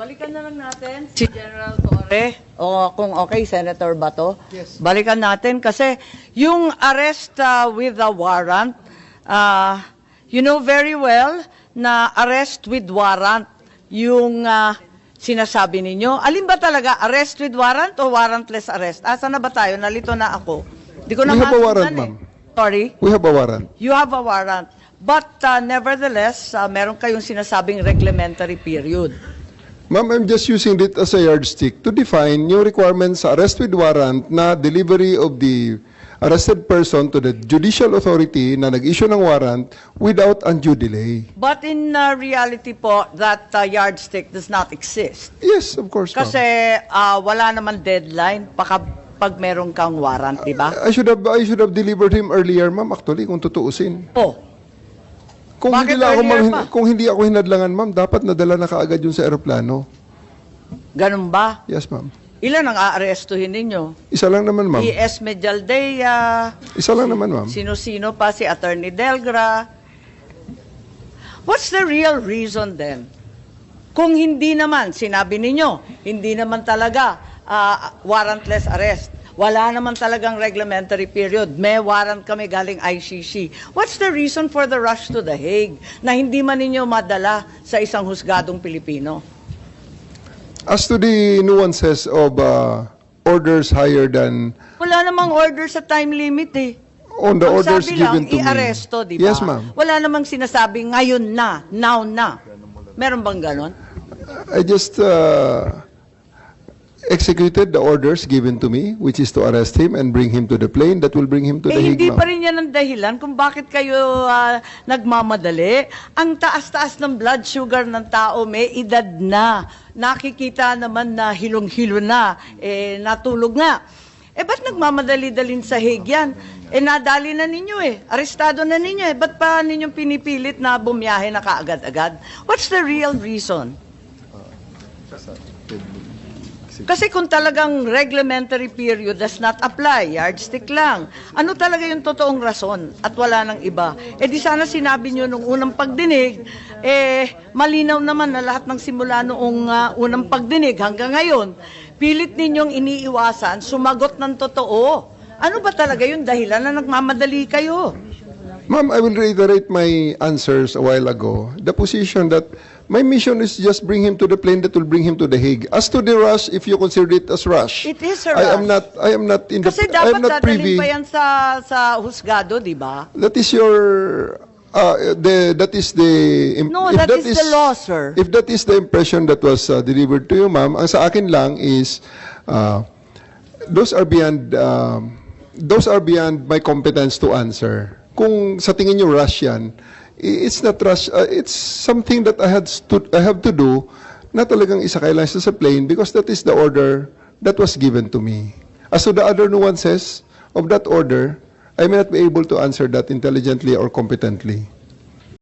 Balikan na lang natin si General Torre, o kung okay, Senator Bato. Yes. Balikan natin kasi yung arrest with a warrant, you know very well na arrest with warrant yung sinasabi ninyo. Alin ba talaga, arrest with warrant o warrantless arrest? Asa na ba tayo? Nalito na ako. Di ko na We have a warrant, masundan ma'am. Sorry? We have a warrant. You have a warrant. But nevertheless, meron kayong sinasabing reglementary period. Ma'am, I'm just using it as a yardstick to define new requirements sa arrest with warrant na delivery of the arrested person to the judicial authority na nag-issue ng warrant without undue delay. But in reality po, that yardstick does not exist. Yes, of course, ma'am. Kasi wala naman deadline pag meron kang warrant, di ba? I should have delivered him earlier, ma'am, actually, kung tutuusin. Oh, Kung Bakit hindi, earlier pa? kung hindi ako hinadlangan, ma'am, dapat nadala na kaagad yun sa aeroplano. ganun ba? Yes, ma'am. Ilan ang aarestuhin ninyo? Isa lang naman, ma'am. E.S. Medialdea, Isa lang naman, ma'am. sino-sino pa, si Attorney Delgra. What's the real reason then? Kung hindi naman, sinabi ninyo, hindi naman talaga warrantless arrest. Wala naman talagang reglementary period. May warrant kami galing ICC. What's the reason for the rush to The Hague na hindi man ninyo madala sa isang husgadong Pilipino? As to the nuances of orders higher than Wala namang order sa time limit eh. on the Ang orders sabi given lang, to me. i-aresto, di ba? Yes, ma'am. Wala namang sinasabi ngayon na, now na. Meron bang ganon? I just executed the orders given to me, which is to arrest him and bring him to the plane that will bring him to the Hague, Hindi ma'am. pa rin yan ang dahilan kung bakit kayo nagmamadali. Ang taas-taas ng blood sugar ng tao, may edad na. Nakikita naman na hilong-hilo na, natulog nga. Ba't nagmamadali-dalin sa Hague yan? Nadali na ninyo arestado na ninyo ba't pa ninyong pinipilit na bumiyahe na kaagad-agad? What's the real reason? Kasi kung talagang reglementary period does not apply, yardstick lang, ano talaga yung totoong rason at wala nang iba? Di sana sinabi nyo nung unang pagdinig, malinaw naman na lahat ng simula noong unang pagdinig hanggang ngayon, pilit ninyong iniiwasan, sumagot ng totoo. Ano ba talaga yung dahilan na nagmamadali kayo? Ma'am, I will reiterate my answers a while ago. The position that my mission is just bring him to the plane that will bring him to the Hague. As to the rush, if you consider it as rush, It is a I rush. am not in the Kasi I am dapat not dadalhin privy. pa yan sa husgado, di ba? That is your that is the No, if that is the law, sir. If that is the impression that was delivered to you, ma'am, ang sa akin lang is those are beyond my competence to answer. Kung sa tingin niyo rush yan, it's not rush. It's something that I have to do na talagang isakay lang sa plane because that is the order that was given to me. As to the other nuances of that order, I may not be able to answer that intelligently or competently.